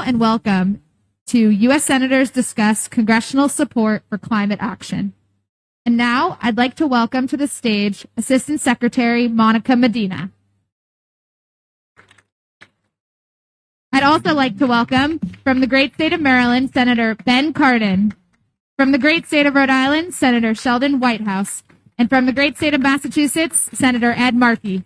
now and welcome to U.S. Senators discuss congressional support for climate action. And now I'd like to welcome to the stage Assistant Secretary Monica Medina. I'd also like to welcome from the great state of Maryland, Senator Ben Cardin. From the great state of Rhode Island, Senator Sheldon Whitehouse. And from the great state of Massachusetts, Senator Ed Markey.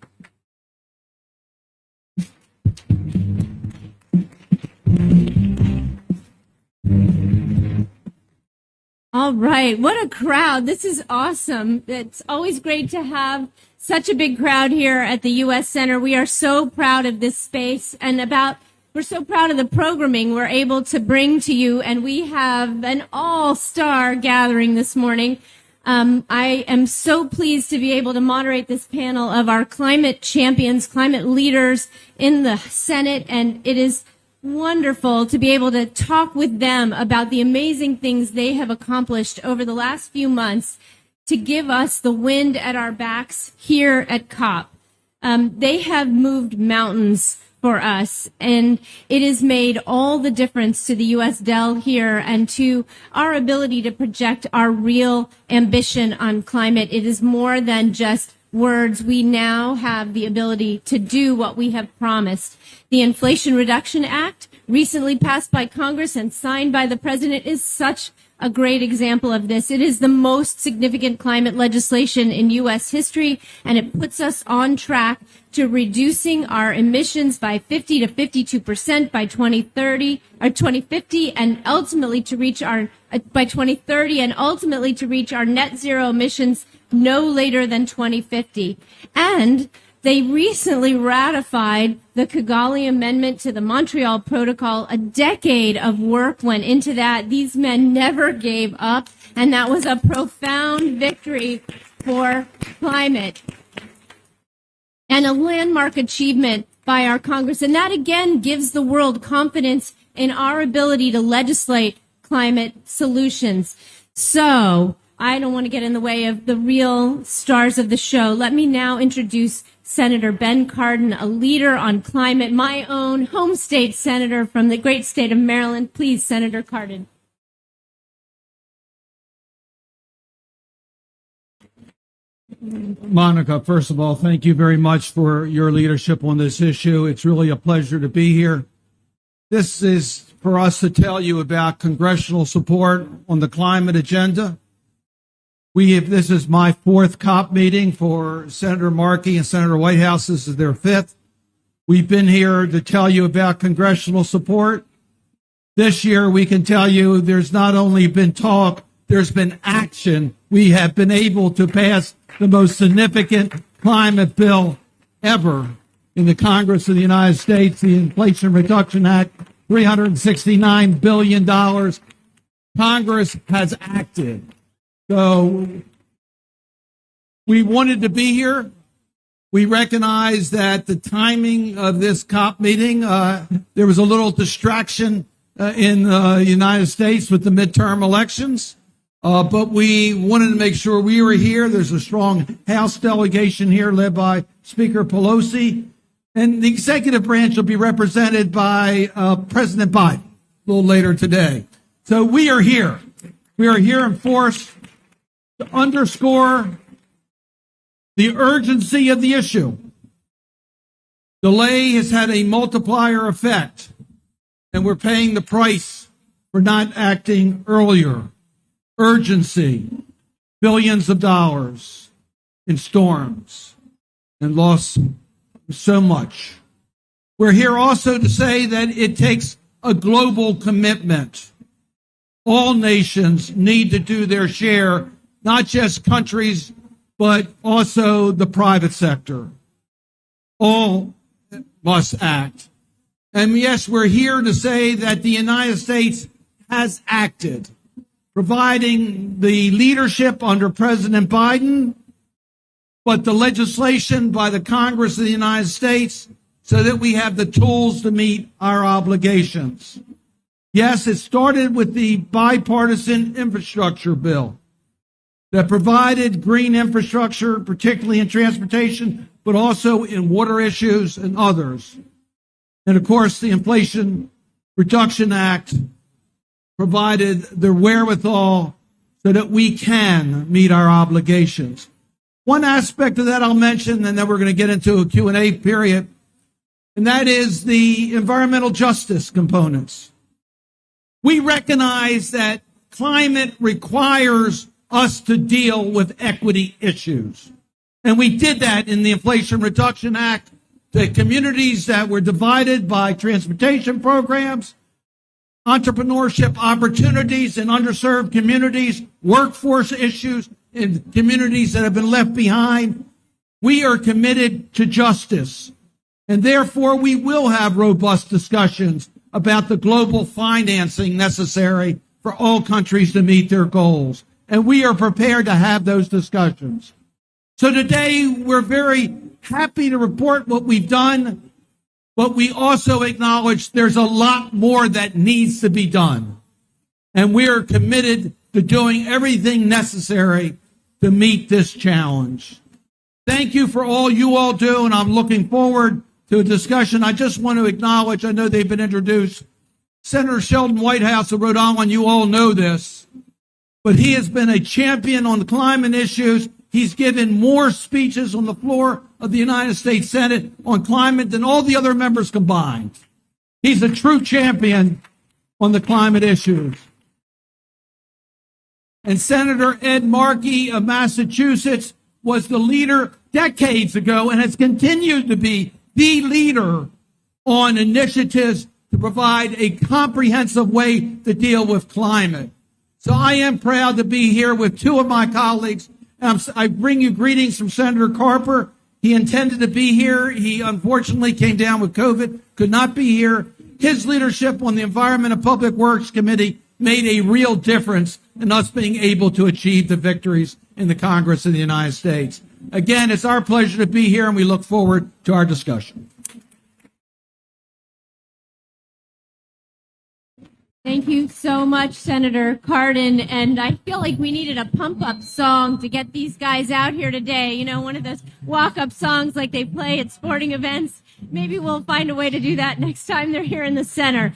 All right, what a crowd. This is awesome. It's always great to have such a big crowd here at the U.S. Center. We are so proud of this space and we're so proud of the programming we're able to bring to you, and we have an all-star gathering this morning. I am so pleased to be able to moderate this panel of our climate champions, climate leaders in the Senate, and it is wonderful to be able to talk with them about the amazing things they have accomplished over the last few months to give us the wind at our backs here at COP. They have moved mountains for us, and it has made all the difference to the U.S. Del here and to our ability to project our real ambition on climate. It is more than just words. We now have the ability to do what we have promised. The Inflation Reduction Act, recently passed by Congress and signed by the President, is such a great example of this. It is the most significant climate legislation in U.S. history, and it puts us on track to reducing our emissions by 50 to 52% by 2030 or 2050, and ultimately to reach our by 2030, and ultimately to reach our net zero emissions no later than 2050. And they recently ratified the Kigali Amendment to the Montreal Protocol. A decade of work went into that. These men never gave up, and that was a profound victory for climate and a landmark achievement by our Congress. And that, again, gives the world confidence in our ability to legislate climate solutions. So I don't want to get in the way of the real stars of the show. Let me now introduce Senator Ben Cardin, a leader on climate, my own home state senator from the great state of Maryland. Please, Senator Cardin. Monica, first of all, thank you very much for your leadership on this issue. It's really a pleasure to be here. This is for us to tell you about congressional support on the climate agenda. This is my fourth COP meeting for Senator Markey and Senator Whitehouse. This is their fifth. We've been here to tell you about congressional support. This year, we can tell you there's not only been talk, there's been action. We have been able to pass the most significant climate bill ever in the Congress of the United States, the Inflation Reduction Act, $369 billion. Congress has acted. So we wanted to be here. We recognize that the timing of this COP meeting, there was a little distraction in the United States with the midterm elections, but we wanted to make sure we were here. There's a strong House delegation here led by Speaker Pelosi, and the executive branch will be represented by President Biden a little later today. So we are here. We are here in force to underscore the urgency of the issue. Delay has had a multiplier effect, and we're paying the price for not acting earlier. Urgency, billions of dollars in storms, and lost so much. We're here also to say that it takes a global commitment. All nations need to do their share, not just countries, but also the private sector. All must act. And yes, we're here to say that the United States has acted, providing the leadership under President Biden, but the legislation by the Congress of the United States so that we have the tools to meet our obligations. Yes, it started with the bipartisan infrastructure bill that provided green infrastructure, particularly in transportation, but also in water issues and others. And of course, the Inflation Reduction Act provided the wherewithal so that we can meet our obligations. One aspect of that I'll mention, and then we're going to get into a Q&A period, and that is the environmental justice components. We recognize that climate requires us to deal with equity issues. And we did that in the Inflation Reduction Act. The communities that were divided by transportation programs, entrepreneurship opportunities in underserved communities, workforce issues in communities that have been left behind. We are committed to justice. And therefore, we will have robust discussions about the global financing necessary for all countries to meet their goals. And we are prepared to have those discussions. So today, we're very happy to report what we've done, but we also acknowledge there's a lot more that needs to be done. And we're committed to doing everything necessary to meet this challenge. Thank you for all you all do, and I'm looking forward to a discussion. I just want to acknowledge, I know they've been introduced, Senator Sheldon Whitehouse of Rhode Island. You all know this, but he has been a champion on the climate issues. He's given more speeches on the floor of the United States Senate on climate than all the other members combined. He's a true champion on the climate issues. And Senator Ed Markey of Massachusetts was the leader decades ago and has continued to be the leader on initiatives to provide a comprehensive way to deal with climate. So I am proud to be here with two of my colleagues. I bring you greetings from Senator Carper. He intended to be here. He unfortunately came down with COVID, could not be here. His leadership on the Environment and Public Works Committee made a real difference in us being able to achieve the victories in the Congress of the United States. Again, it's our pleasure to be here, and we look forward to our discussion. Thank you so much, Senator Cardin. And I feel like we needed a pump-up song to get these guys out here today. You know, one of those walk-up songs like they play at sporting events. Maybe we'll find a way to do that next time they're here in the center.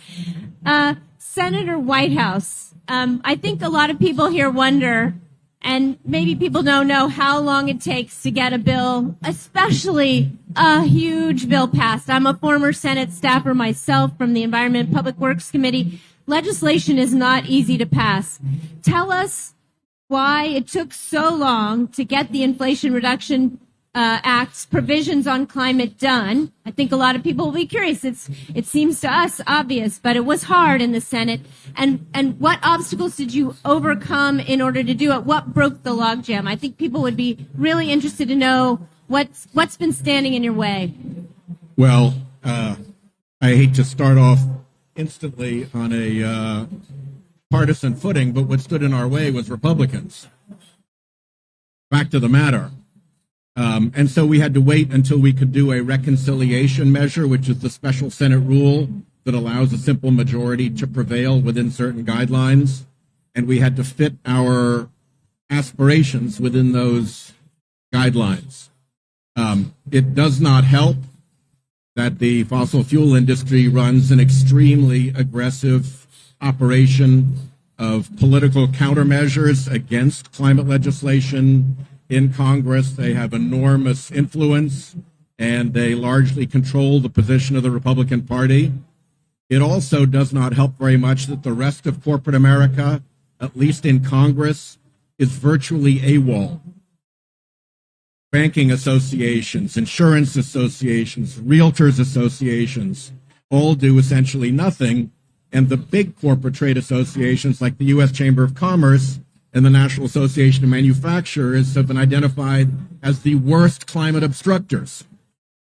Senator Whitehouse, I think a lot of people here wonder, and maybe people don't know how long it takes to get a bill, especially a huge bill passed. I'm a former Senate staffer myself from the Environment and Public Works Committee. Legislation is not easy to pass. Tell us why it took so long to get the Inflation Reduction Act's provisions on climate done. I think a lot of people will be curious. It seems to us obvious, but it was hard in the Senate. And what obstacles did you overcome in order to do it? What broke the logjam? I think people would be really interested to know what's been standing in your way. Well, I hate to start off instantly on a partisan footing, but what stood in our way was Republicans. Fact of the matter. And so we had to wait until we could do a reconciliation measure, which is the special Senate rule that allows a simple majority to prevail within certain guidelines. And we had to fit our aspirations within those guidelines. It does not help that the fossil fuel industry runs an extremely aggressive operation of political countermeasures against climate legislation in Congress. They have enormous influence, and they largely control the position of the Republican Party. It also does not help very much that the rest of corporate America, at least in Congress, is virtually AWOL. Banking associations, insurance associations, realtors associations all do essentially nothing. And the big corporate trade associations like the U.S. Chamber of Commerce and the National Association of Manufacturers have been identified as the worst climate obstructors.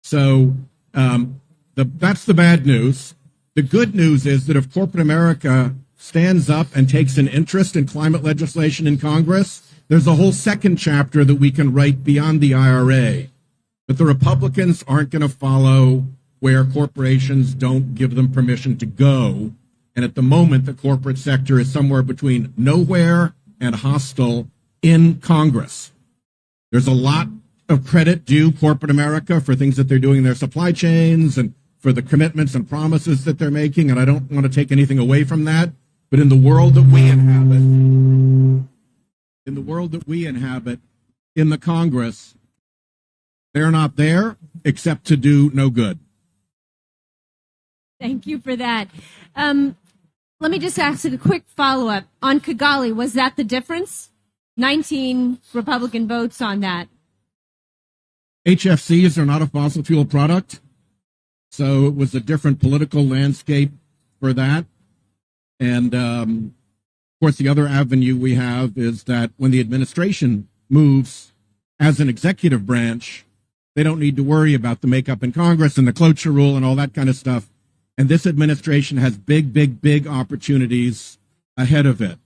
So that's the bad news. The good news is that if corporate America stands up and takes an interest in climate legislation in Congress, there's a whole second chapter that we can write beyond the IRA. But the Republicans aren't going to follow where corporations don't give them permission to go. And at the moment, the corporate sector is somewhere between nowhere and hostile in Congress. There's a lot of credit due corporate America for things that they're doing in their supply chains and for the commitments and promises that they're making, and I don't want to take anything away from that. But in the world that we inhabit, in the Congress, they're not there except to do no good. Thank you for that. Let me just ask a quick follow-up. On Kigali, was that the difference? 19 Republican votes on that. HFCs are not a fossil fuel product, so it was a different political landscape for that. And, of course, the other avenue we have is that when the administration moves as an executive branch, they don't need to worry about the makeup in Congress and the cloture rule and all that kind of stuff. And this administration has big opportunities ahead of it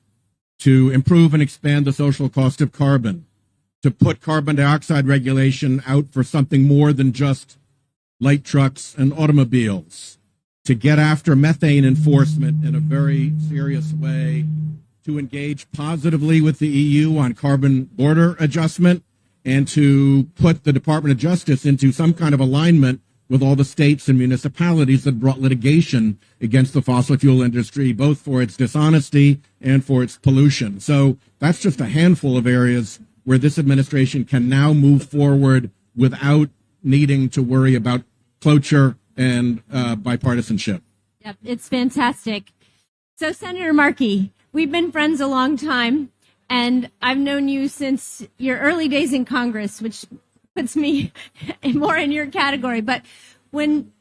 to improve and expand the social cost of carbon, to put carbon dioxide regulation out for something more than just light trucks and automobiles, to get after methane enforcement in a very serious way, to engage positively with the EU on carbon border adjustment, and to put the Department of Justice into some kind of alignment with all the states and municipalities that brought litigation against the fossil fuel industry, both for its dishonesty and for its pollution. So that's just a handful of areas where this administration can now move forward without needing to worry about cloture and bipartisanship. Yep, it's fantastic. So, Senator Markey, we've been friends a long time, and I've known you since your early days in Congress, which puts me more in your category. But when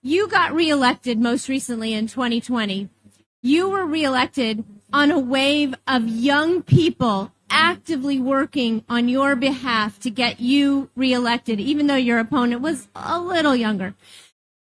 you got reelected most recently in 2020, you were reelected on a wave of young people actively working on your behalf to get you reelected, even though your opponent was a little younger.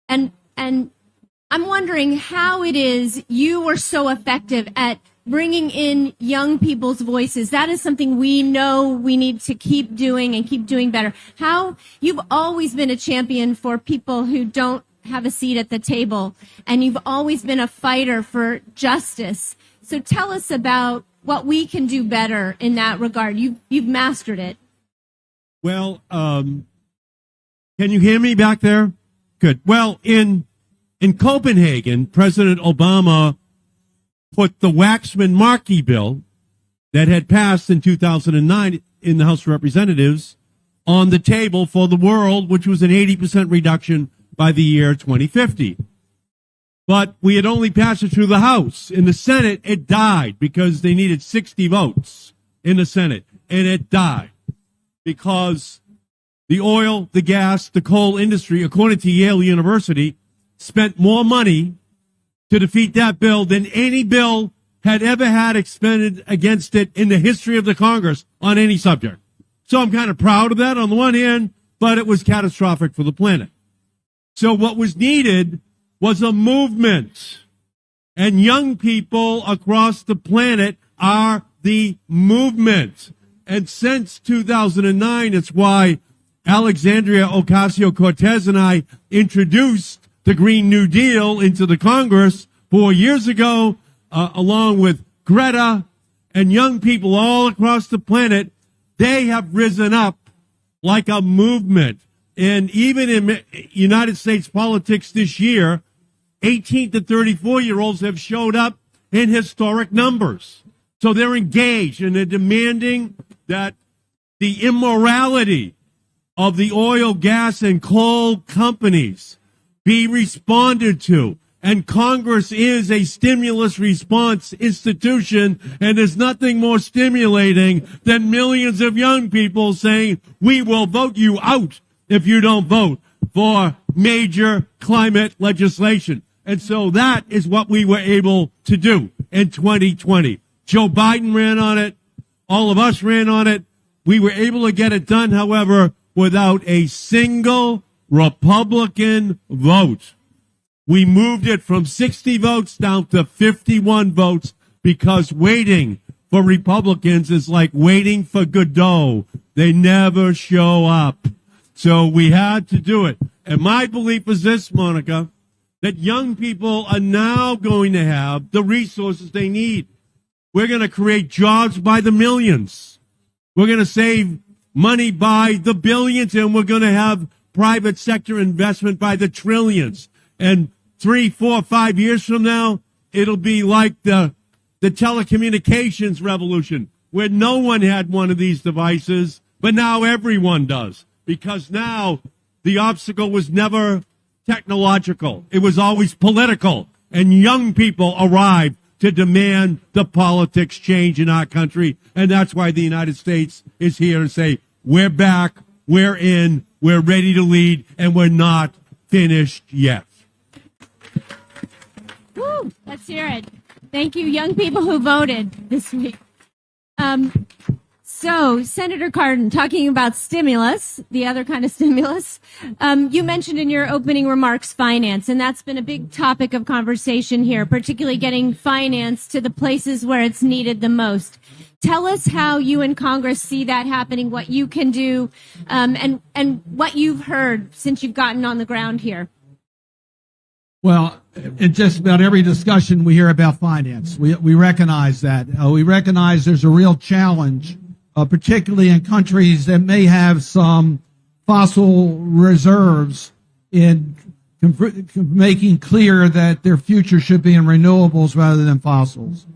And I'm wondering how it is you were so effective at bringing in young people's voices. That is something we know we need to keep doing and keep doing better. How you've always been a champion for people who don't have a seat at the table, and you've always been a fighter for justice. So tell us about what we can do better in that regard. You've mastered it. Well, can you hear me back there? Good. Well, in Copenhagen, President Obama put the Waxman-Markey bill that had passed in 2009 in the House of Representatives on the table for the world, which was an 80% reduction by the year 2050. But we had only passed it through the House. In the Senate, it died because they needed 60 votes in the Senate, and it died because the oil, the gas, the coal industry, according to Yale University, spent more money to defeat that bill than any bill had ever had expended against it in the history of the Congress on any subject. So I'm kind of proud of that on the one hand, but it was catastrophic for the planet. So what was needed was a movement, and young people across the planet are the movement. And since 2009, it's why Alexandria Ocasio-Cortez and I introduced the Green New Deal into the Congress 4 years ago, along with Greta and young people all across the planet. They have risen up like a movement. And even in United States politics this year, 18 to 34-year-olds have showed up in historic numbers. So they're engaged and they're demanding that the immorality of the oil, gas, and coal companies be responded to. And Congress is a stimulus response institution, and there's nothing more stimulating than millions of young people saying, we will vote you out if you don't vote for major climate legislation. And so that is what we were able to do in 2020. Joe Biden ran on it. All of us ran on it. We were able to get it done, however, without a single Republican vote. We moved it from 60 votes down to 51 votes because waiting for Republicans is like waiting for Godot. They never show up. So we had to do it. And my belief is this, Monica, that young people are now going to have the resources they need. We're going to create jobs by the millions. We're going to save money by the billions, and we're going to have private sector investment by the trillions. And 3, 4, 5 years from now, it'll be like the telecommunications revolution, where no one had one of these devices, but now everyone does. Because now the obstacle was never technological. It was always political. And young people arrived to demand the politics change in our country. And that's why the United States is here and say, we're back, we're in, we're ready to lead, and we're not finished yet. Woo, let's hear it. Thank you, young people who voted this week. So, Senator Cardin, talking about stimulus, the other kind of stimulus, you mentioned in your opening remarks finance, and that's been a big topic of conversation here, particularly getting finance to the places where it's needed the most. Tell us how you in Congress see that happening, what you can do, and what you've heard since you've gotten on the ground here. Well, in just about every discussion we hear about finance, we recognize that. We recognize there's a real challenge, particularly in countries that may have some fossil reserves, in making clear that their future should be in renewables rather than fossils.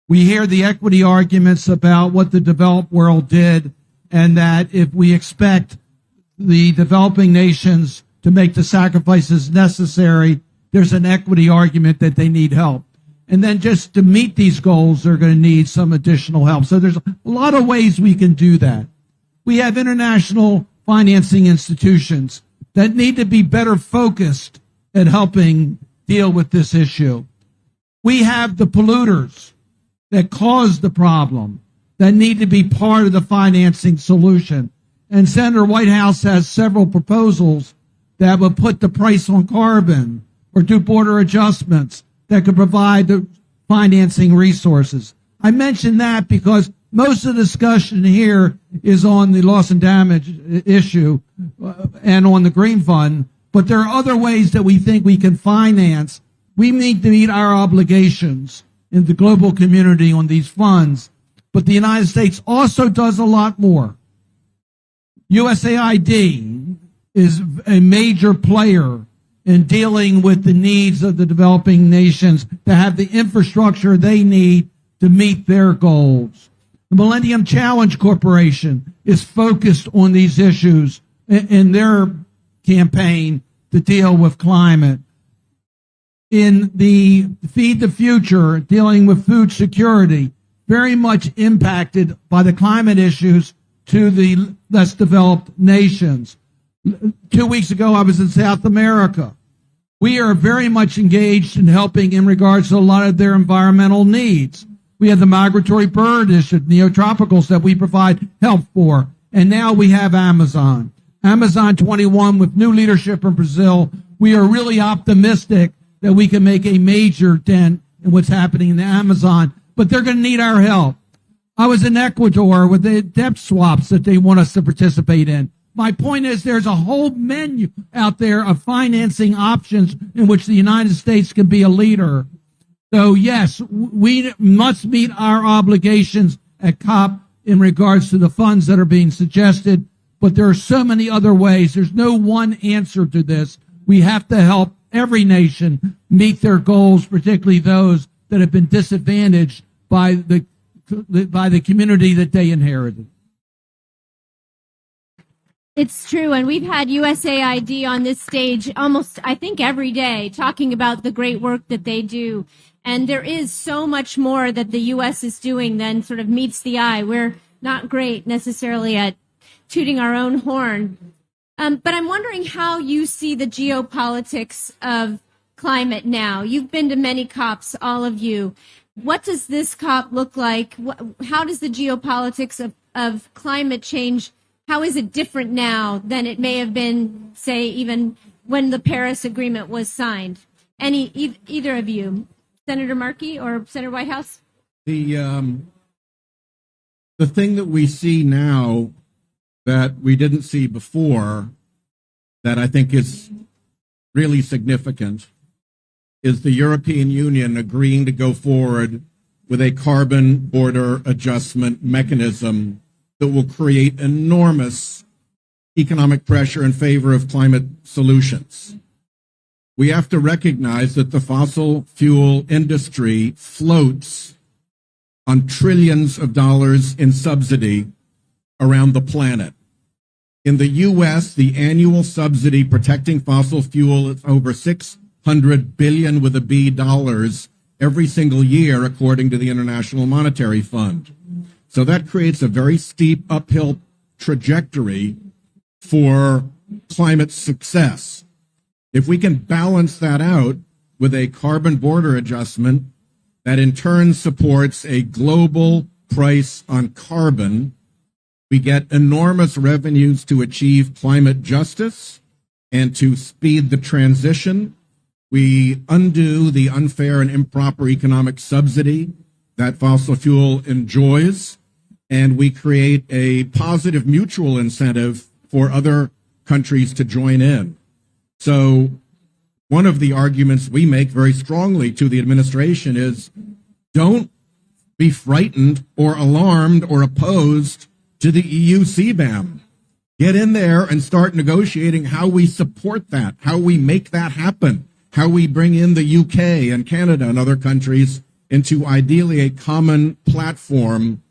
We hear the equity arguments about what the developed world did, and that if we expect the developing nations to make the sacrifices necessary, there's an equity argument that they need help. And then just to meet these goals, they're going to need some additional help. So there's a lot of ways we can do that. We have international financing institutions that need to be better focused at helping deal with this issue. We have the polluters that cause the problem that need to be part of the financing solution. And Senator Whitehouse has several proposals that would put the price on carbon or do border adjustments that could provide the financing resources. I mention that because most of the discussion here is on the loss and damage issue and on the Green Fund, but there are other ways that we think we can finance. We need to meet our obligations in the global community on these funds, but the United States also does a lot more. USAID is a major player in dealing with the needs of the developing nations to have the infrastructure they need to meet their goals. The Millennium Challenge Corporation is focused on these issues in their campaign to deal with climate. In the Feed the Future, dealing with food security, very much impacted by the climate issues to the less developed nations. 2 weeks ago, I was in South America. We are very much engaged in helping in regards to a lot of their environmental needs. We have the migratory bird issue, neotropicals that we provide help for. And now we have Amazon. Amazon 21 with new leadership in Brazil. We are really optimistic that we can make a major dent in what's happening in the Amazon, but they're going to need our help. I was in Ecuador with the debt swaps that they want us to participate in. My point is there's a whole menu out there of financing options in which the United States can be a leader. So yes, we must meet our obligations at COP in regards to the funds that are being suggested, but there are so many other ways. There's no one answer to this. We have to help every nation meet their goals, particularly those that have been disadvantaged by the community that they inherited. It's true, and we've had USAID on this stage almost, I think, every day talking about the great work that they do. And there is so much more that the U.S. is doing than sort of meets the eye. We're not great necessarily at tooting our own horn. But I'm wondering how you see the geopolitics of climate now. You've been to many COPs, all of you. What does this COP look like? How does the geopolitics of climate change? How is it different now than it may have been, say, even when the Paris Agreement was signed? Either of you, Senator Markey or Senator Whitehouse? The thing that we see now that we didn't see before, that I think is really significant, is the European Union agreeing to go forward with a carbon border adjustment mechanism that will create enormous economic pressure in favor of climate solutions. We have to recognize that the fossil fuel industry floats on trillions of dollars in subsidy around the planet. In the U.S., the annual subsidy protecting fossil fuel is over $600 billion with a B dollars every single year, according to the International Monetary Fund. So that creates a very steep uphill trajectory for climate success. If we can balance that out with a carbon border adjustment that in turn supports a global price on carbon, we get enormous revenues to achieve climate justice and to speed the transition. We undo the unfair and improper economic subsidy that fossil fuel enjoys, and we create a positive mutual incentive for other countries to join in. So one of the arguments we make very strongly to the administration is don't be frightened or alarmed or opposed to the EU CBAM. Get in there and start negotiating how we support that, how we make that happen, how we bring in the UK and Canada and other countries into ideally a common platform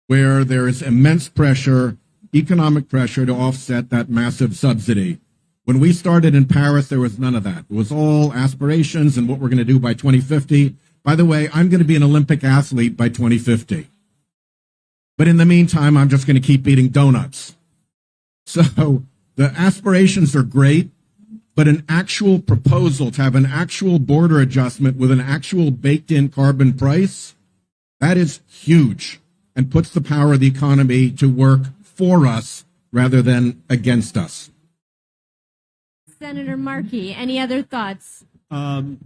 where there is immense pressure, economic pressure to offset that massive subsidy. When we started in Paris, there was none of that. It was all aspirations and what we're going to do by 2050. By the way, I'm going to be an Olympic athlete by 2050. But in the meantime, I'm just going to keep eating donuts. So the aspirations are great, but an actual proposal to have an actual border adjustment with an actual baked-in carbon price, that is huge and puts the power of the economy to work for us rather than against us. Senator Markey, any other thoughts? I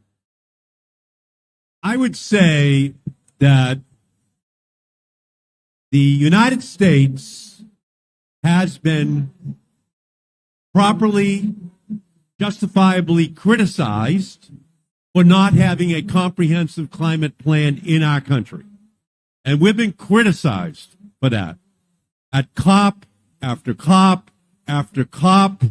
would say that the United States has been properly, justifiably criticized for not having a comprehensive climate plan in our country. And we've been criticized for that. At COP after COP after COP,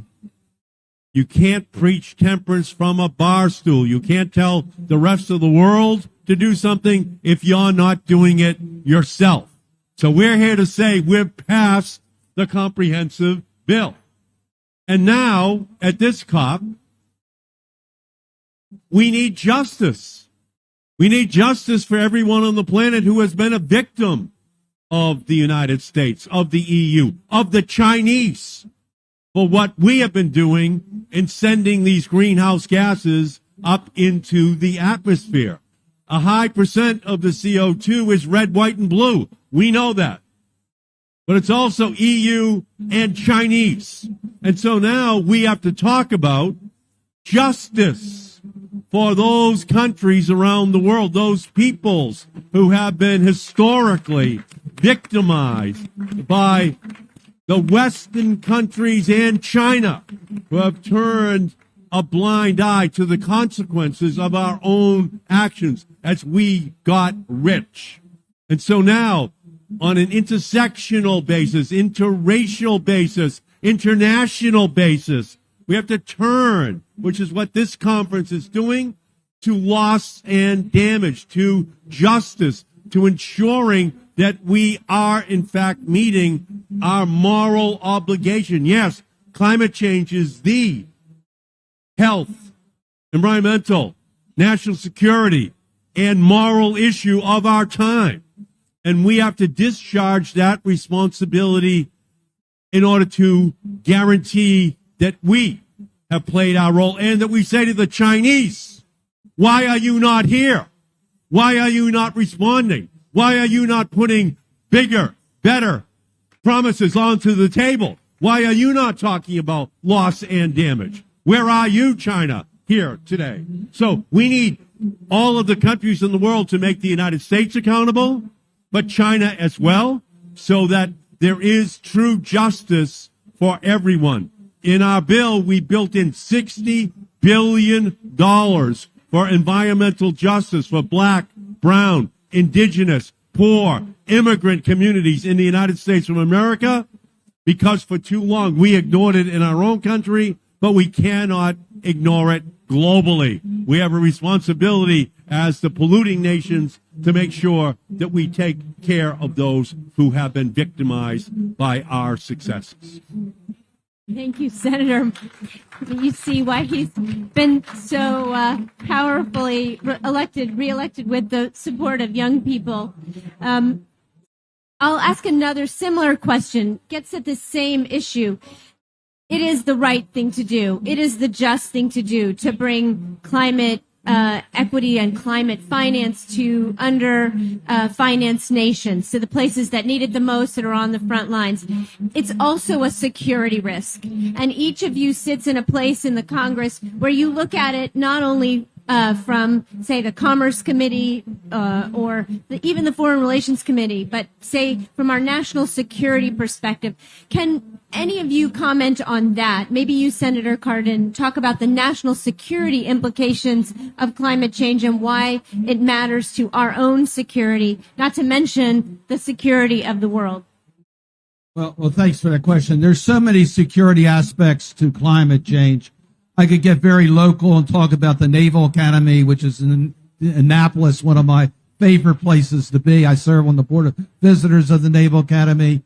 you can't preach temperance from a bar stool. You can't tell the rest of the world to do something if you're not doing it yourself. So we're here to say we've passed the comprehensive bill. And now, at this COP, we need justice. We need justice for everyone on the planet who has been a victim of the United States, of the EU, of the Chinese, for what we have been doing in sending these greenhouse gases up into the atmosphere. A high percent of the CO2 is red, white, and blue. We know that. But it's also EU and Chinese. And so now we have to talk about justice for those countries around the world, those peoples who have been historically victimized by the Western countries and China, who have turned a blind eye to the consequences of our own actions as we got rich. And so now, on an intersectional basis, interracial basis, international basis, we have to turn, which is what this conference is doing, to loss and damage, to justice, to ensuring that we are, in fact, meeting our moral obligation. Yes, climate change is the health, environmental, national security, and moral issue of our time. And we have to discharge that responsibility in order to guarantee that we have played our role and that we say to the Chinese, why are you not here? Why are you not responding? Why are you not putting bigger, better promises onto the table? Why are you not talking about loss and damage? Where are you, China, here today? So we need all of the countries in the world to make the United States accountable, but China as well, so that there is true justice for everyone. In our bill, we built in $60 billion for environmental justice for black, brown, indigenous, poor, immigrant communities in the United States of America, because for too long we ignored it in our own country, but we cannot ignore it globally. We have a responsibility as the polluting nations to make sure that we take care of those who have been victimized by our successes. Thank you, Senator. You see why he's been so powerfully reelected with the support of young people. I'll ask another similar question, gets at the same issue. It is the right thing to do. It is the just thing to do to bring climate equity and climate finance to financed nations, to the places that need it the most, that are on the front lines. It's also a security risk. And each of you sits in a place in the Congress where you look at it not only from, say, the Commerce Committee or even the Foreign Relations Committee, but say from our national security perspective. Can any of you comment on that? Maybe you, Senator Cardin, talk about the national security implications of climate change and why it matters to our own security, not to mention the security of the world. Well, thanks for that question. There's so many security aspects to climate change. I could get very local and talk about the Naval Academy, which is in Annapolis, one of my favorite places to be. I serve on the board of visitors of the Naval Academy.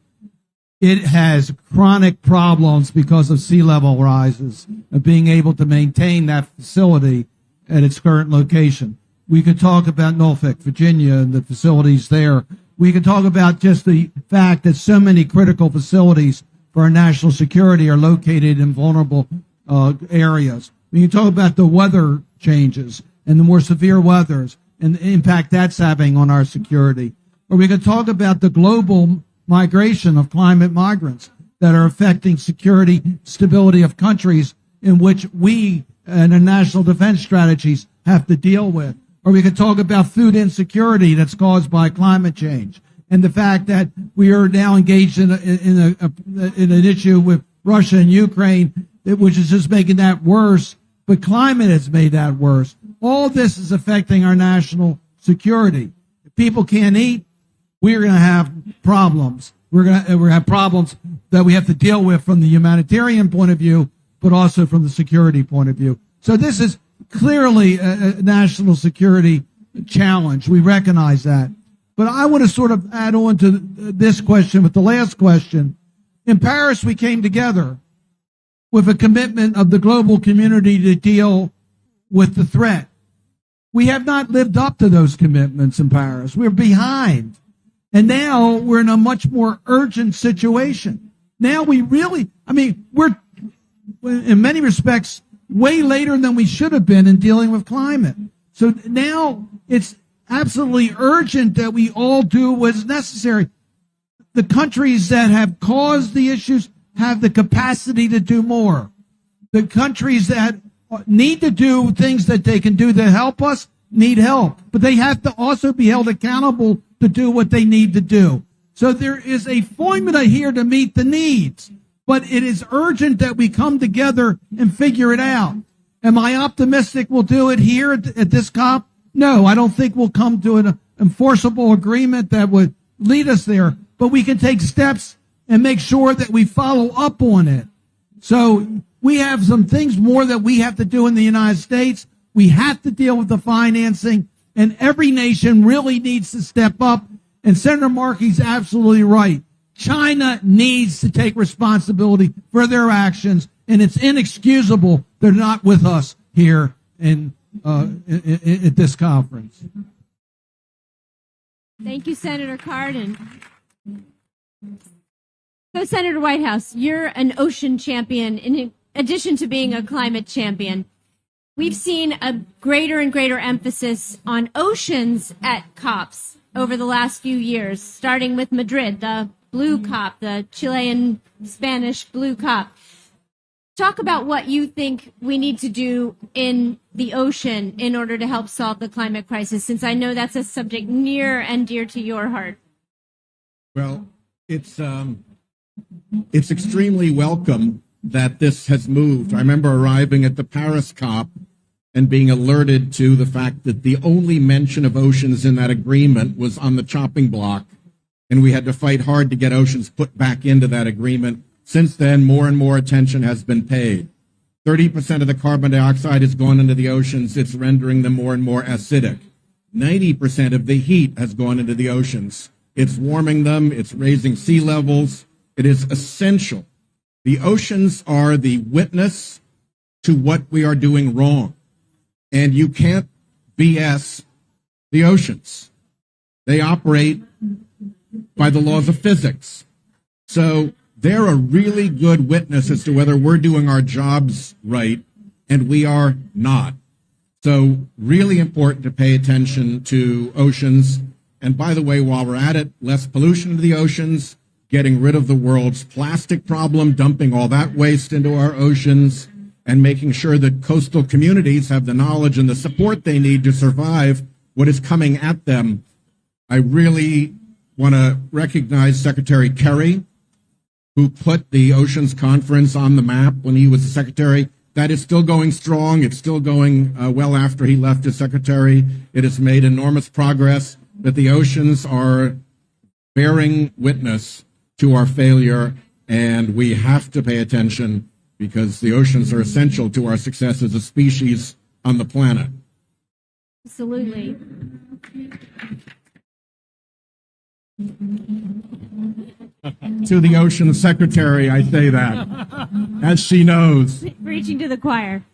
It has chronic problems because of sea level rises and being able to maintain that facility at its current location. We could talk about Norfolk, Virginia, and the facilities there. We could talk about just the fact that so many critical facilities for our national security are located in vulnerable areas. We can talk about the weather changes and the more severe weathers and the impact that's having on our security. Or we could talk about the global migration of climate migrants that are affecting security, stability of countries in which we and our national defense strategies have to deal with. Or we could talk about food insecurity that's caused by climate change and the fact that we are now engaged in an issue with Russia and Ukraine, which is just making that worse, but climate has made that worse. All this is affecting our national security. If people can't eat, we're going to have problems. We're going to have problems that we have to deal with from the humanitarian point of view, but also from the security point of view. So this is clearly a national security challenge. We recognize that. But I want to sort of add on to this question with the last question. In Paris, we came together with a commitment of the global community to deal with the threat. We have not lived up to those commitments in Paris. We're behind. And now we're in a much more urgent situation. Now we're in many respects way later than we should have been in dealing with climate. So now it's absolutely urgent that we all do what's necessary. The countries that have caused the issues have the capacity to do more. The countries that need to do things that they can do to help us need help, but they have to also be held accountable to do what they need to do. So there is a formula here to meet the needs, but it is urgent that we come together and figure it out. Am I optimistic we'll do it here at this COP? No, I don't think we'll come to an enforceable agreement that would lead us there, but we can take steps and make sure that we follow up on it. So we have some things more that we have to do in the United States. We have to deal with the financing, and every nation really needs to step up. And Senator Markey's absolutely right. China needs to take responsibility for their actions, and it's inexcusable they're not with us here at this conference. Thank you, Senator Cardin. So, Senator Whitehouse, you're an ocean champion in addition to being a climate champion. We've seen a greater and greater emphasis on oceans at COPs over the last few years, starting with Madrid, the Blue COP, the Chilean Spanish Blue COP. Talk about what you think we need to do in the ocean in order to help solve the climate crisis, since I know that's a subject near and dear to your heart. Well, it's extremely welcome that this has moved. I remember arriving at the Paris COP and being alerted to the fact that the only mention of oceans in that agreement was on the chopping block, and we had to fight hard to get oceans put back into that agreement Since then, more and more attention has been paid. 30% of the carbon dioxide has gone into the oceans. It's rendering them more and more acidic. 90% of the heat has gone into the oceans. It's warming them. It's raising sea levels. It is essential. The oceans are the witness to what we are doing wrong. And you can't BS the oceans. They operate by the laws of physics. So they're a really good witness as to whether we're doing our jobs right, and we are not. So really important to pay attention to oceans. And by the way, while we're at it, less pollution into the oceans, getting rid of the world's plastic problem, dumping all that waste into our oceans, and making sure that coastal communities have the knowledge and the support they need to survive what is coming at them. I really want to recognize Secretary Kerry, who put the Oceans Conference on the map when he was the secretary. That is still going strong. It's still going well after he left as secretary. It has made enormous progress, but the oceans are bearing witness to our failure, and we have to pay attention because the oceans are essential to our success as a species on the planet. Absolutely. To the Ocean Secretary, I say that, as she knows. Preaching to the choir.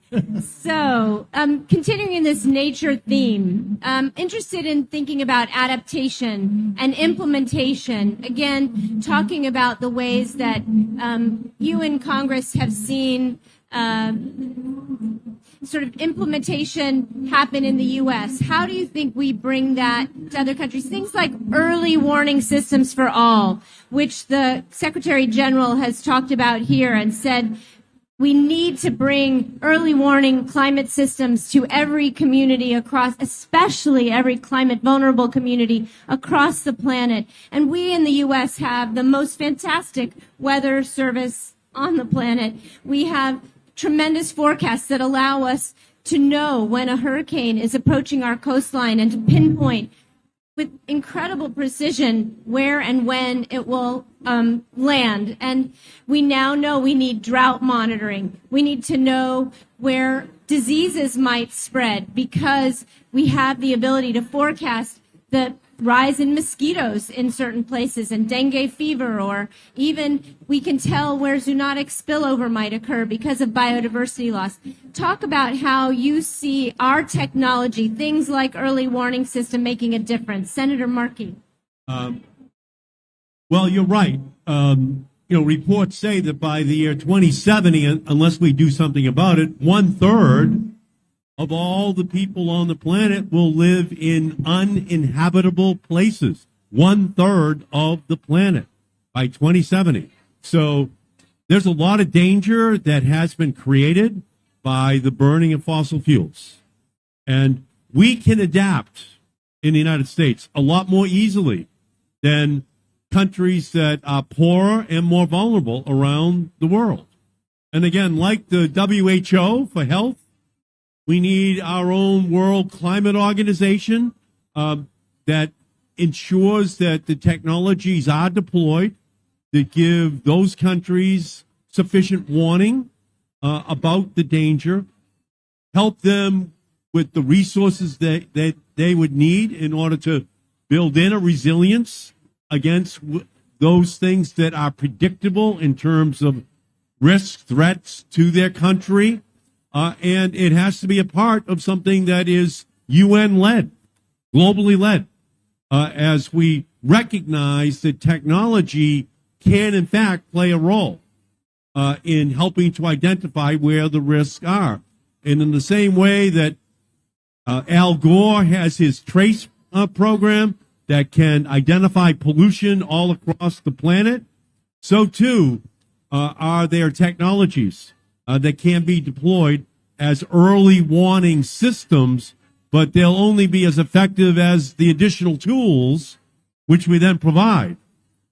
So, continuing in this nature theme, interested in thinking about adaptation and implementation. Again, talking about the ways that you in Congress have seen sort of implementation happen in the U.S. How do you think we bring that to other countries? Things like early warning systems for all, which the Secretary General has talked about here and said we need to bring early warning climate systems to every community across, especially every climate vulnerable community across the planet. And we in the U.S. have the most fantastic weather service on the planet. We have tremendous forecasts that allow us to know when a hurricane is approaching our coastline and to pinpoint with incredible precision where and when it will land. And we now know we need drought monitoring. We need to know where diseases might spread because we have the ability to forecast the rise in mosquitoes in certain places and dengue fever, or even we can tell where zoonotic spillover might occur because of biodiversity loss. Talk about how you see our technology, things like early warning system, making a difference. Senator Markey. Well, you're right. Reports say that by the year 2070, unless we do something about it, 1/3 of all the people on the planet will live in uninhabitable places. 1/3 of the planet by 2070. So there's a lot of danger that has been created by the burning of fossil fuels. And we can adapt in the United States a lot more easily than countries that are poorer and more vulnerable around the world. And again, like the WHO for health, we need our own World Climate Organization that ensures that the technologies are deployed that give those countries sufficient warning about the danger, help them with the resources that they would need in order to build in a resilience against those things that are predictable in terms of risk, threats to their country. And it has to be a part of something that is UN-led, globally led, as we recognize that technology can, in fact, play a role in helping to identify where the risks are. And in the same way that Al Gore has his TRACE program that can identify pollution all across the planet, so too are there technologies that can be deployed as early warning systems, but they'll only be as effective as the additional tools which we then provide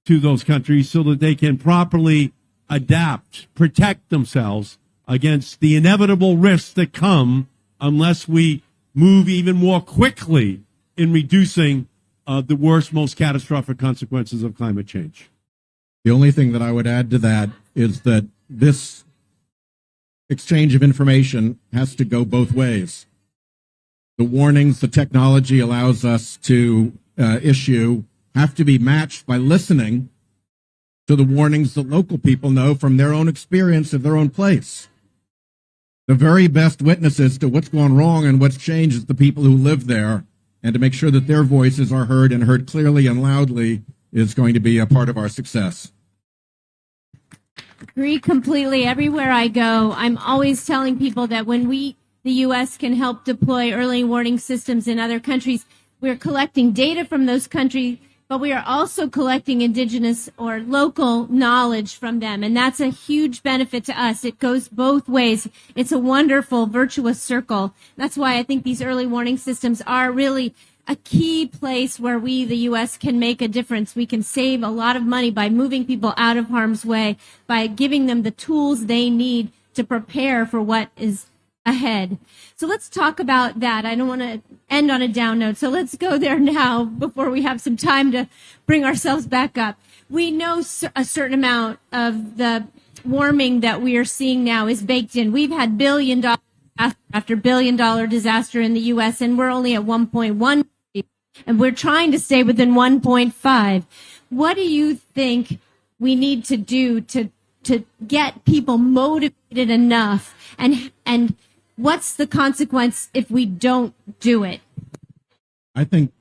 to those countries so that they can properly adapt, protect themselves against the inevitable risks that come unless we move even more quickly in reducing the worst, most catastrophic consequences of climate change. The only thing that I would add to that is that this exchange of information has to go both ways. The warnings the technology allows us to issue have to be matched by listening to the warnings that local people know from their own experience of their own place. The very best witnesses to what's gone wrong and what's changed is the people who live there, and to make sure that their voices are heard and heard clearly and loudly is going to be a part of our success. Agree completely. Everywhere I go, I'm always telling people that when the U.S. can help deploy early warning systems in other countries, we're collecting data from those countries, but we are also collecting indigenous or local knowledge from them. And that's a huge benefit to us. It goes both ways. It's a wonderful, virtuous circle. That's why I think these early warning systems are really a key place where we, the U.S., can make a difference. We can save a lot of money by moving people out of harm's way, by giving them the tools they need to prepare for what is ahead. So let's talk about that. I don't want to end on a down note. So let's go there now before we have some time to bring ourselves back up. We know a certain amount of the warming that we are seeing now is baked in. We've had billion-dollar after billion-dollar disaster in the U.S., and we're only at 1.1, and we're trying to stay within 1.5. What do you think we need to do to get people motivated enough, and what's the consequence if we don't do it? I think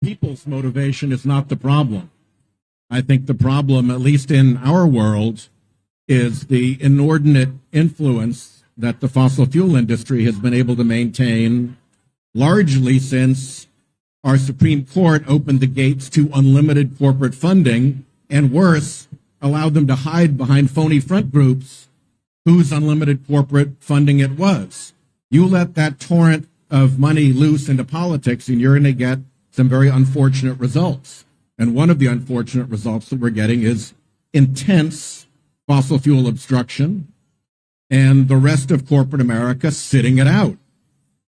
people's motivation is not the problem. I think the problem, at least in our world, is the inordinate influence that the fossil fuel industry has been able to maintain, largely since our Supreme Court opened the gates to unlimited corporate funding, and worse, allowed them to hide behind phony front groups whose unlimited corporate funding it was. You let that torrent of money loose into politics, and you're going to get some very unfortunate results. And one of the unfortunate results that we're getting is intense fossil fuel obstruction and the rest of corporate America sitting it out.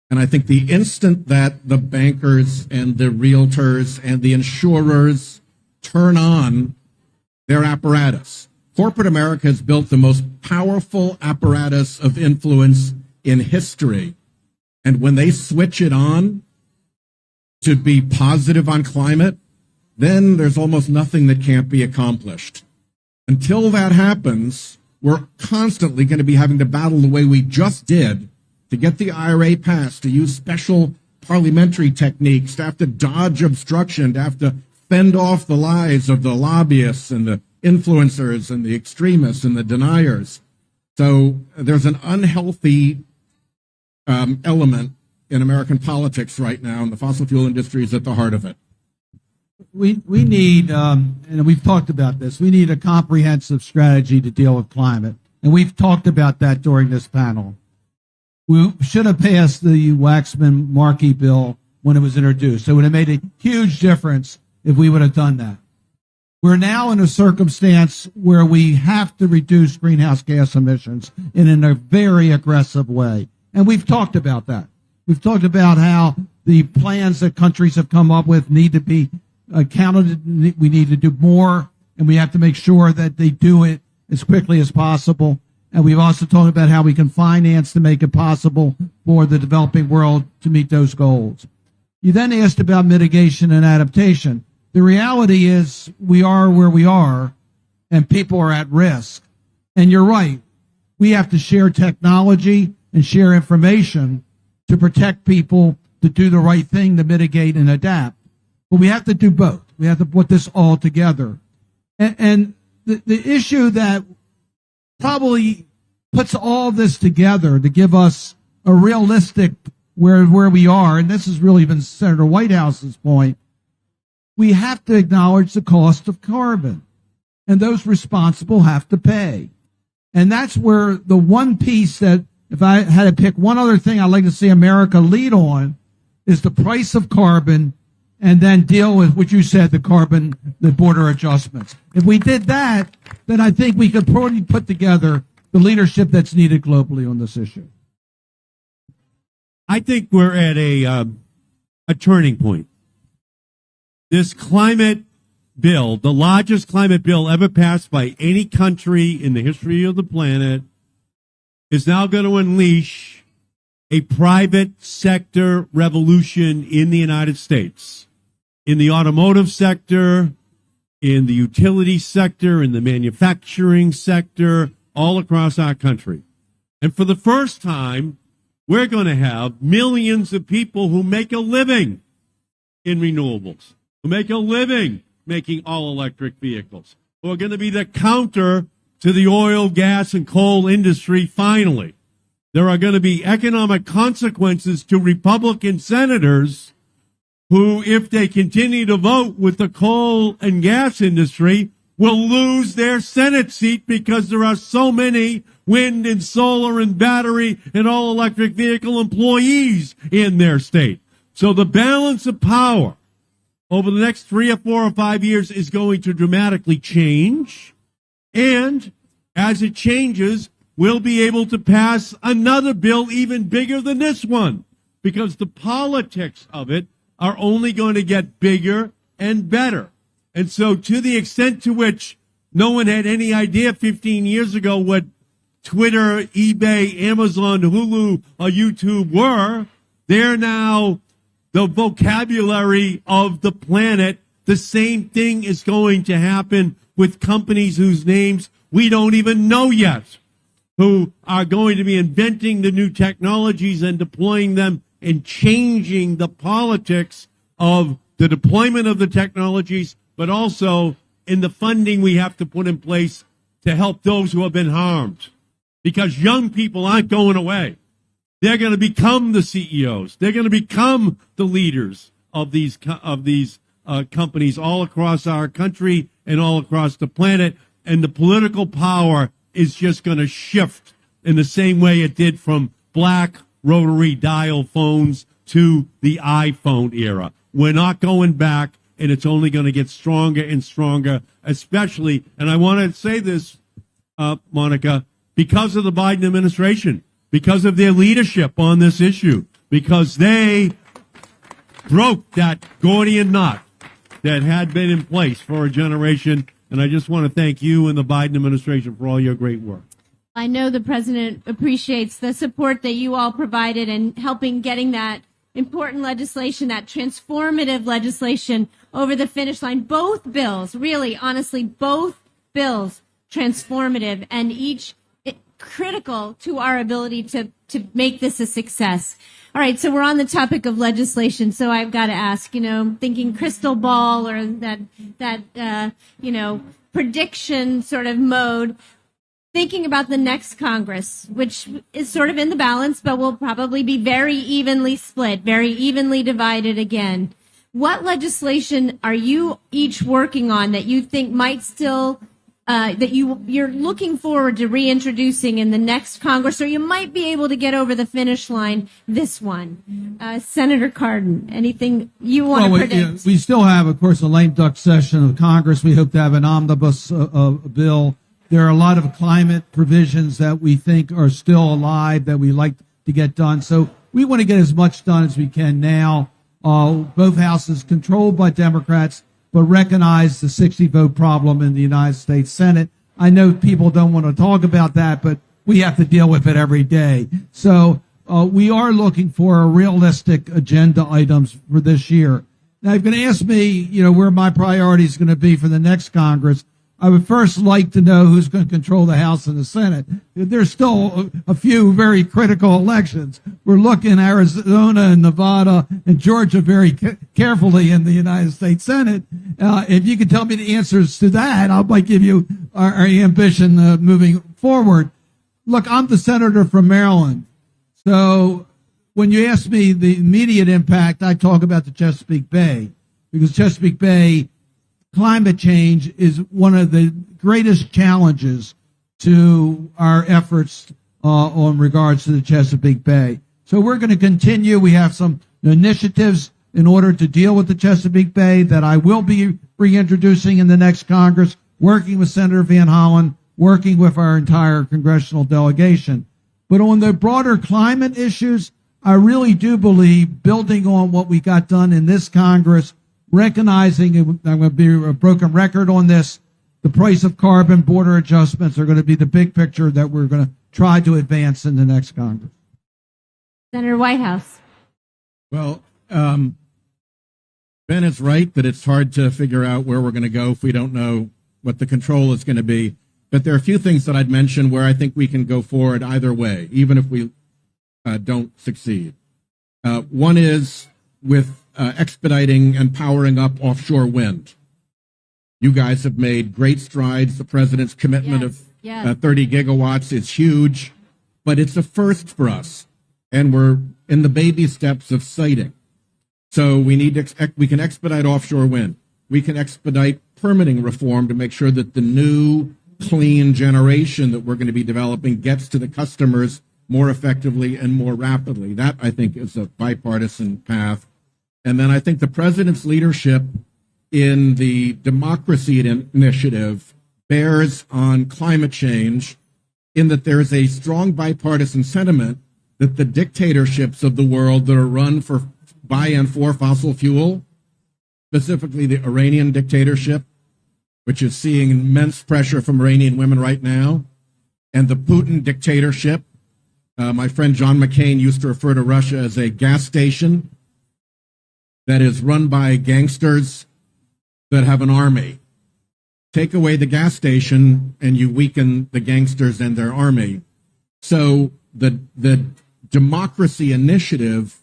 And I think the instant that the bankers and the realtors and the insurers turn on their apparatus, corporate America has built the most powerful apparatus of influence in history. And when they switch it on to be positive on climate, then there's almost nothing that can't be accomplished. Until that happens, we're constantly going to be having to battle the way we just did to get the IRA passed, to use special parliamentary techniques, to have to dodge obstruction, to have to fend off the lies of the lobbyists and the influencers and the extremists and the deniers. So there's an unhealthy element in American politics right now, and the fossil fuel industry is at the heart of it. We need, and we've talked about this, we need a comprehensive strategy to deal with climate. And we've talked about that during this panel. We should have passed the Waxman-Markey bill when it was introduced. It would have made a huge difference if we would have done that. We're now in a circumstance where we have to reduce greenhouse gas emissions in a very aggressive way. And we've talked about that. We've talked about how the plans that countries have come up with need to be counted. We need to do more, and we have to make sure that they do it as quickly as possible. And we've also talked about how we can finance to make it possible for the developing world to meet those goals. You then asked about mitigation and adaptation. The reality is we are where we are, and people are at risk. And you're right. We have to share technology and share information to protect people, to do the right thing, to mitigate and adapt. But we have to do both. We have to put this all together. And the issue that probably puts all this together to give us a realistic where we are, and this has really been Senator Whitehouse's point, we have to acknowledge the cost of carbon, and those responsible have to pay. And that's where the one piece that, if I had to pick one other thing I'd like to see America lead on, is the price of carbon, and then deal with what you said, the border adjustments. If we did that, then I think we could probably put together the leadership that's needed globally on this issue. I think we're at a turning point. This climate bill, the largest climate bill ever passed by any country in the history of the planet, is now going to unleash a private sector revolution in the United States, in the automotive sector, in the utility sector, in the manufacturing sector, all across our country. And for the first time, we're going to have millions of people who make a living in renewables, who make a living making all-electric vehicles, who are going to be the counter to the oil, gas, and coal industry finally. There are going to be economic consequences to Republican senators who, if they continue to vote with the coal and gas industry, will lose their Senate seat because there are so many wind and solar and battery and all-electric vehicle employees in their state. So the balance of power over the next 3 or 4 or 5 years is going to dramatically change. And as it changes, we'll be able to pass another bill even bigger than this one, because the politics of it are only going to get bigger and better. And so to the extent to which no one had any idea 15 years ago what Twitter, eBay, Amazon, Hulu, or YouTube were, they're now the vocabulary of the planet. The same thing is going to happen with companies whose names we don't even know yet, who are going to be inventing the new technologies and deploying them and changing the politics of the deployment of the technologies, but also in the funding we have to put in place to help those who have been harmed. Because young people aren't going away. They're going to become the CEOs. They're going to become the leaders of these companies all across our country and all across the planet. And the political power is just going to shift in the same way it did from black rotary dial phones to the iPhone era. We're not going back, and it's only going to get stronger and stronger, especially, and I want to say this, Monica, because of the Biden administration, because of their leadership on this issue, because they broke that Gordian knot that had been in place for a generation. And I just want to thank you and the Biden administration for all your great work. I know the president appreciates the support that you all provided in helping getting that important legislation, that transformative legislation over the finish line. Both bills, really, honestly, both bills transformative and each critical to our ability to make this a success. All right, so we're on the topic of legislation, so I've got to ask, thinking crystal ball or that prediction sort of mode, thinking about the next Congress, which is sort of in the balance, but will probably be very evenly split, very evenly divided again. What legislation are you each working on that you think might still that you're looking forward to reintroducing in the next Congress, or you might be able to get over the finish line this one? Senator Cardin, anything you want to predict? We still have, of course, a lame duck session of Congress. We hope to have an omnibus bill. There are a lot of climate provisions that we think are still alive that we like to get done. So we want to get as much done as we can now. Both houses controlled by Democrats, but recognize the 60-vote problem in the United States Senate. I know people don't want to talk about that, but we have to deal with it every day. So we are looking for a realistic agenda items for this year. Now, if you're going to ask me, where my priority is going to be for the next Congress, I would first like to know who's going to control the House and the Senate. There's still a few very critical elections. We're looking at Arizona and Nevada and Georgia very carefully in the United States Senate. If you could tell me the answers to that, I might give you our ambition moving forward. Look, I'm the senator from Maryland. So when you ask me the immediate impact, I talk about the Chesapeake Bay, because Chesapeake Bay climate change is one of the greatest challenges to our efforts on regards to the Chesapeake Bay. So we're going to continue. We have some initiatives in order to deal with the Chesapeake Bay that I will be reintroducing in the next Congress, working with Senator Van Hollen, working with our entire congressional delegation. But on the broader climate issues, I really do believe, building on what we got done in this Congress, recognizing, I'm going to be a broken record on this, the price of carbon, border adjustments are going to be the big picture that we're going to try to advance in the next Congress. Senator Whitehouse. Well, Ben is right that it's hard to figure out where we're going to go if we don't know what the control is going to be. But there are a few things that I'd mention where I think we can go forward either way, even if we don't succeed. One is with expediting and powering up offshore wind. You guys have made great strides. The president's commitment of 30 gigawatts is huge, but it's a first for us. And we're in the baby steps of siting. So we can expedite offshore wind. We can expedite permitting reform to make sure that the new clean generation that we're going to be developing gets to the customers more effectively and more rapidly. That, I think, is a bipartisan path. And then I think the president's leadership in the democracy initiative bears on climate change in that there is a strong bipartisan sentiment that the dictatorships of the world that are run by and for fossil fuel, specifically the Iranian dictatorship, which is seeing immense pressure from Iranian women right now, and the Putin dictatorship. My friend John McCain used to refer to Russia as a gas station that is run by gangsters that have an army. Take away the gas station and you weaken the gangsters and their army. So the democracy initiative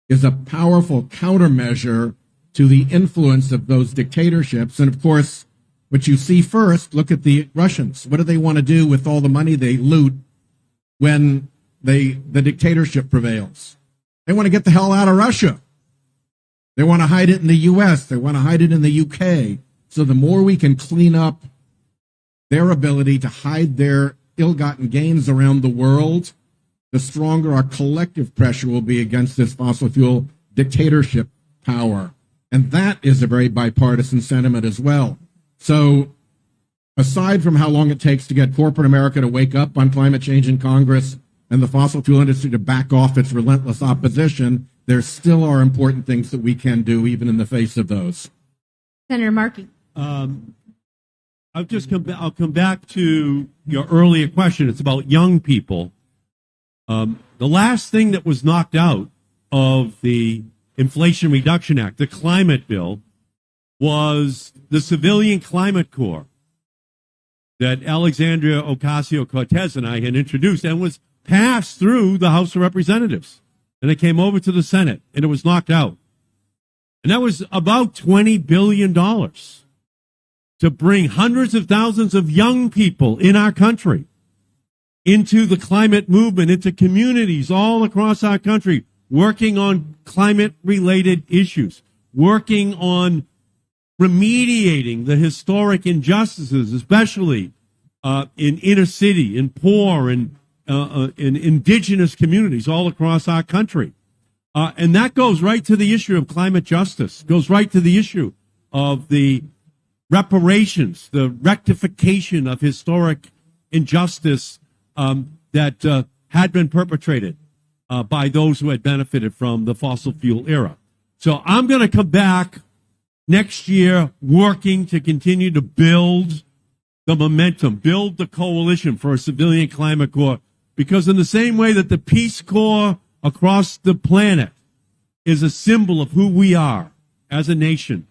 is a powerful countermeasure to the influence of those dictatorships. And of course, what you see first, look at the Russians. What do they want to do with all the money they loot when the dictatorship prevails? They want to get the hell out of Russia. They want to hide it in the U.S. They want to hide it in the U.K. So the more we can clean up their ability to hide their ill-gotten gains around the world, the stronger our collective pressure will be against this fossil fuel dictatorship power. And that is a very bipartisan sentiment as well. So aside from how long it takes to get corporate America to wake up on climate change in Congress and the fossil fuel industry to back off its relentless opposition, there still are important things that we can do even in the face of those. Senator Markey. I'll come back to your earlier question. It's about young people. The last thing that was knocked out of the Inflation Reduction Act, the climate bill, was the Civilian Climate Corps that Alexandria Ocasio-Cortez and I had introduced and was passed through the House of Representatives. And it came over to the Senate, and it was knocked out. And that was about $20 billion to bring hundreds of thousands of young people in our country into the climate movement, into communities all across our country, working on climate-related issues, working on remediating the historic injustices, especially in inner city, in poor, and in indigenous communities all across our country. And that goes right to the issue of climate justice, goes right to the issue of the reparations, the rectification of historic injustice that had been perpetrated by those who had benefited from the fossil fuel era. So I'm going to come back next year working to continue to build the momentum, build the coalition for a civilian climate corps, because in the same way that the Peace Corps across the planet is a symbol of who we are as a nation,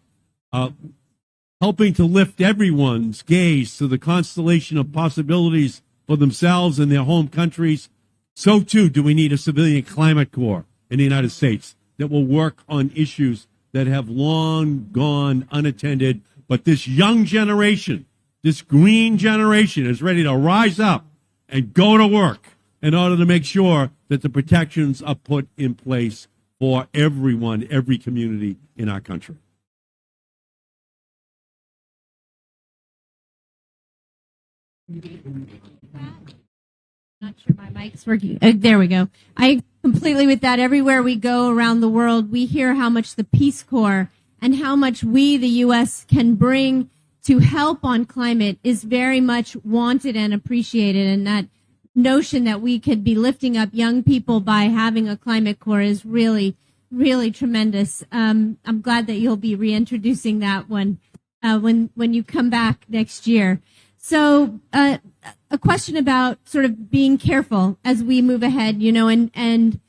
helping to lift everyone's gaze to the constellation of possibilities for themselves and their home countries, so too do we need a civilian climate corps in the United States that will work on issues that have long gone unattended. But this young generation, this green generation, is ready to rise up and go to work in order to make sure that the protections are put in place for everyone, every community in our country. Not sure my mic's working. There we go. I completely with that. Everywhere we go around the world, we hear how much the Peace Corps and how much we, the U.S., can bring to help on climate is very much wanted and appreciated. And that notion that we could be lifting up young people by having a climate corps is really really tremendous. I'm glad that you'll be reintroducing that one when you come back next year. So a question about sort of being careful as we move ahead, and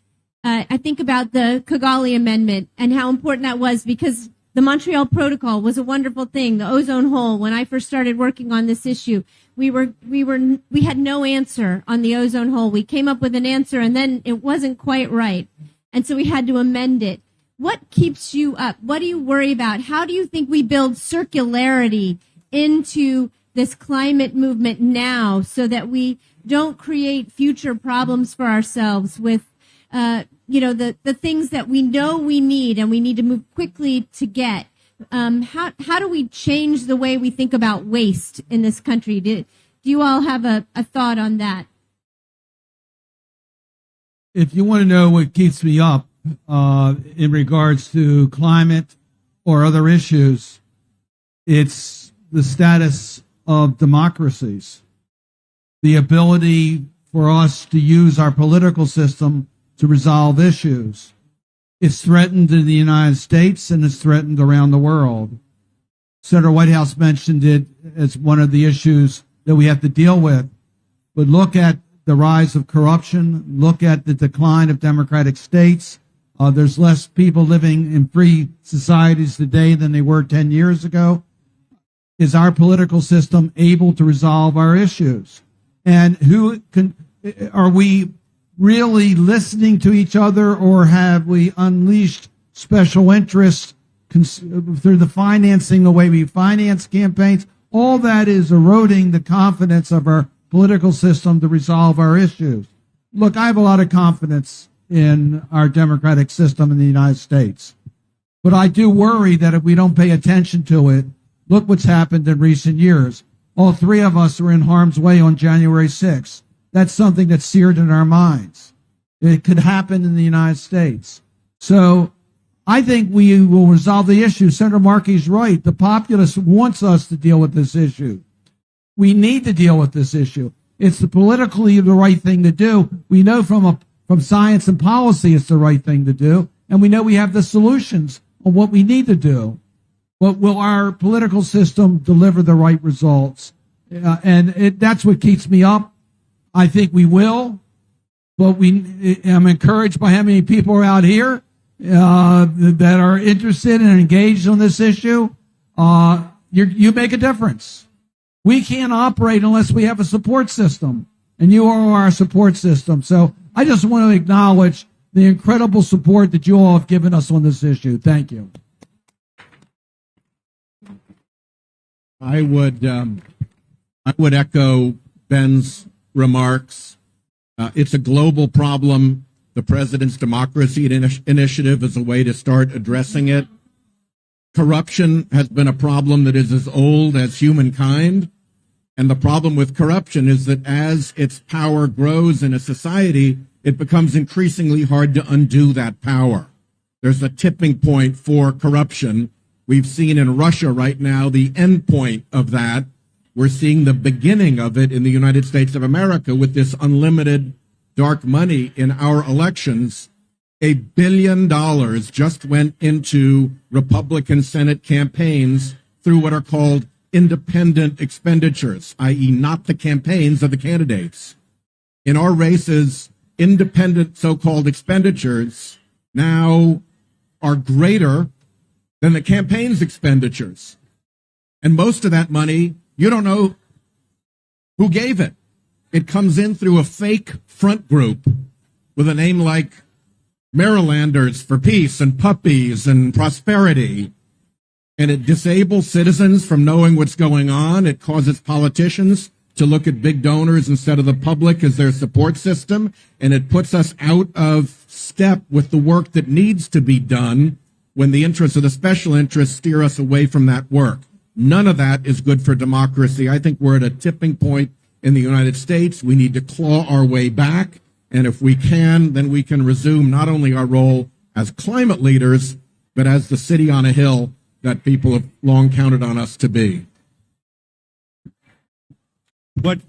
I think about the Kigali Amendment and how important that was, because the Montreal Protocol was a wonderful thing. The ozone hole, when I first started working on this issue, we had no answer on the ozone hole. We came up with an answer and then it wasn't quite right. And so we had to amend it. What keeps you up? What do you worry about? How do you think we build circularity into this climate movement now so that we don't create future problems for ourselves with, the things that we know we need and we need to move quickly to get? How do we change the way we think about waste in this country? Do you all have a thought on that? If you want to know what keeps me up in regards to climate or other issues, it's the status of democracies, the ability for us to use our political system to resolve issues. It's threatened in the United States and it's threatened around the world. Senator Whitehouse mentioned it as one of the issues that we have to deal with. But look at the rise of corruption. Look at the decline of democratic states. There's less people living in free societies today than they were 10 years ago. Is our political system able to resolve our issues? And are we really listening to each other, or have we unleashed special interests through the financing, the way we finance campaigns? All that is eroding the confidence of our political system to resolve our issues. Look, I have a lot of confidence in our democratic system in the United States, but I do worry that if we don't pay attention to it, look what's happened in recent years. All three of us were in harm's way on January 6th. That's something that's seared in our minds. It could happen in the United States. So I think we will resolve the issue. Senator Markey's right. The populace wants us to deal with this issue. We need to deal with this issue. It's politically the right thing to do. We know from science and policy it's the right thing to do. And we know we have the solutions on what we need to do. But will our political system deliver the right results? That's what keeps me up. I think we will, but I'm encouraged by how many people are out here that are interested and engaged on this issue. You make a difference. We can't operate unless we have a support system, and you are our support system. So I just want to acknowledge the incredible support that you all have given us on this issue. Thank you. I would echo Ben's remarks. It's a global problem. The President's Democracy Initiative is a way to start addressing it. Corruption has been a problem that is as old as humankind. And the problem with corruption is that as its power grows in a society, it becomes increasingly hard to undo that power. There's a tipping point for corruption. We've seen in Russia right now the end point of that. We're seeing the beginning of it in the United States of America with this unlimited dark money in our elections. $1 billion just went into Republican Senate campaigns through what are called independent expenditures, i.e. not the campaigns of the candidates. In our races, independent so-called expenditures now are greater than the campaign's expenditures. And most of that money, you don't know who gave it. It comes in through a fake front group with a name like Marylanders for Peace and Puppies and Prosperity. And it disables citizens from knowing what's going on. It causes politicians to look at big donors instead of the public as their support system. And it puts us out of step with the work that needs to be done when the interests of the special interests steer us away from that work. None of that is good for democracy. I think we're at a tipping point in the United States. We need to claw our way back. And if we can, then we can resume not only our role as climate leaders, but as the city on a hill that people have long counted on us to be. What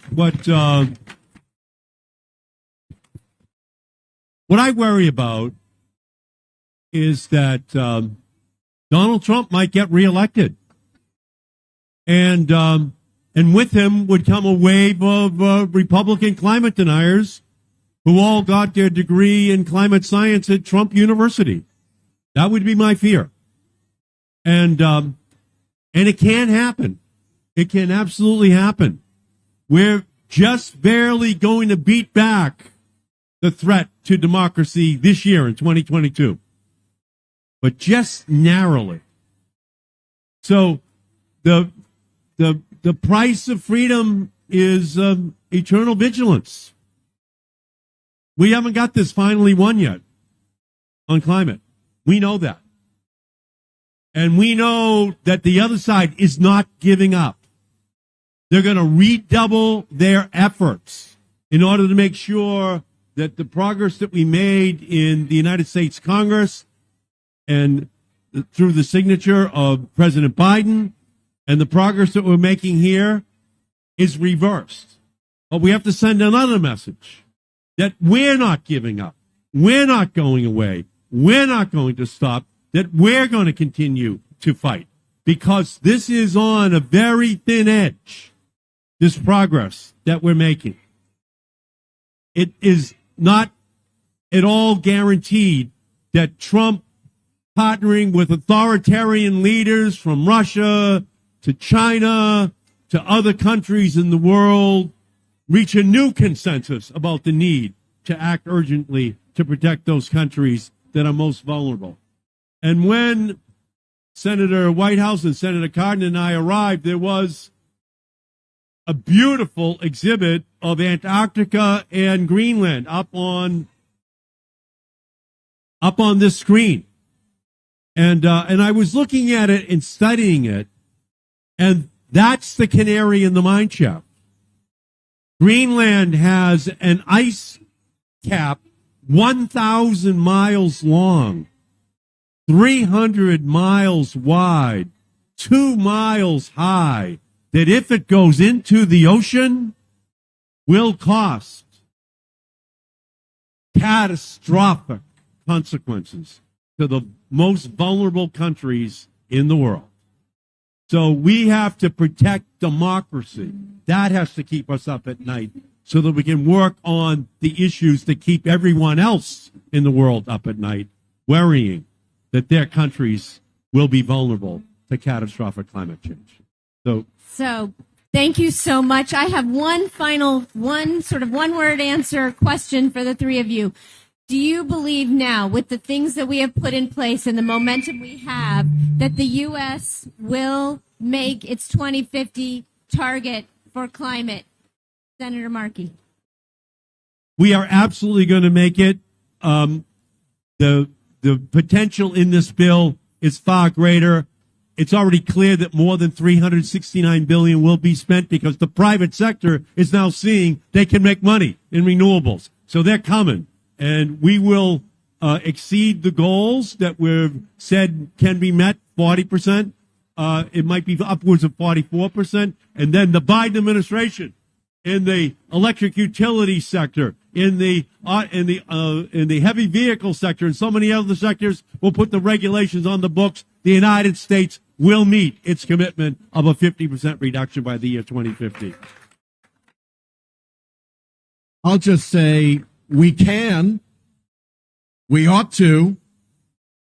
I worry about is that Donald Trump might get reelected, and with him would come a wave of Republican climate deniers who all got their degree in climate science at Trump University. That would be my fear, and it can happen. It can absolutely happen. We're just barely going to beat back the threat to democracy this year in 2022, but just narrowly. So the price of freedom is eternal vigilance. We haven't got this finally won yet on climate. We know that. And we know that the other side is not giving up. They're going to redouble their efforts in order to make sure that the progress that we made in the United States Congress and through the signature of President Biden and the progress that we're making here is reversed. But we have to send another message that we're not giving up. We're not going away. We're not going to stop, that we're going to continue to fight, because this is on a very thin edge, this progress that we're making. It is not at all guaranteed that Trump partnering with authoritarian leaders from Russia to China to other countries in the world reach a new consensus about the need to act urgently to protect those countries that are most vulnerable. And when Senator Whitehouse and Senator Cardin and I arrived, there was a beautiful exhibit of Antarctica and Greenland up on this screen. And I was looking at it and studying it, and that's the canary in the mine shaft. Greenland has an ice cap 1,000 miles long, 300 miles wide, 2 miles high, that if it goes into the ocean, will cost catastrophic consequences to the most vulnerable countries in the world. So we have to protect democracy. That has to keep us up at night so that we can work on the issues that keep everyone else in the world up at night, worrying that their countries will be vulnerable to catastrophic climate change. So thank you so much. I have one word answer question for the three of you. Do you believe now, with the things that we have put in place and the momentum we have, that the U.S. will make its 2050 target for climate? Senator Markey. We are absolutely going to make it. The potential in this bill is far greater. It's already clear that more than $369 billion will be spent because the private sector is now seeing they can make money in renewables. So they're coming, and we will exceed the goals that we've said can be met, 40%. It might be upwards of 44%. And then the Biden administration in the electric utility sector, in the heavy vehicle sector, and so many other sectors will put the regulations on the books. The United States will meet its commitment of a 50% reduction by the year 2050. I'll just say we can, we ought to,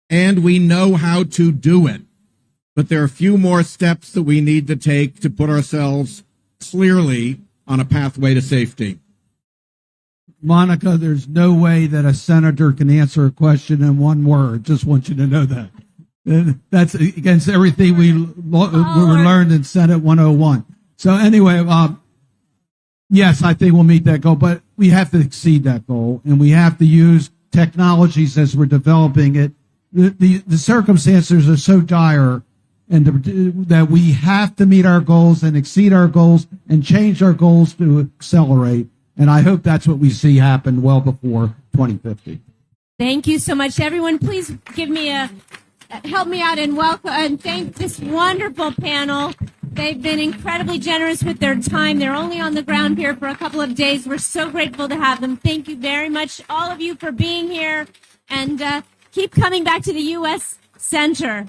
and we know how to do it. But there are a few more steps that we need to take to put ourselves clearly on a pathway to safety. Monica, there's no way that a senator can answer a question in one word. Just want you to know that. That's against everything we learned in Senate 101. So anyway, yes, I think we'll meet that goal, but we have to exceed that goal, and we have to use technologies as we're developing it. The circumstances are so dire, and that we have to meet our goals and exceed our goals and change our goals to accelerate. And I hope that's what we see happen well before 2050. Thank you so much, everyone. Please help me out and welcome and thank this wonderful panel. They've been incredibly generous with their time. They're only on the ground here for a couple of days. We're so grateful to have them. Thank you very much, all of you, for being here. And Keep coming back to the U.S. Center.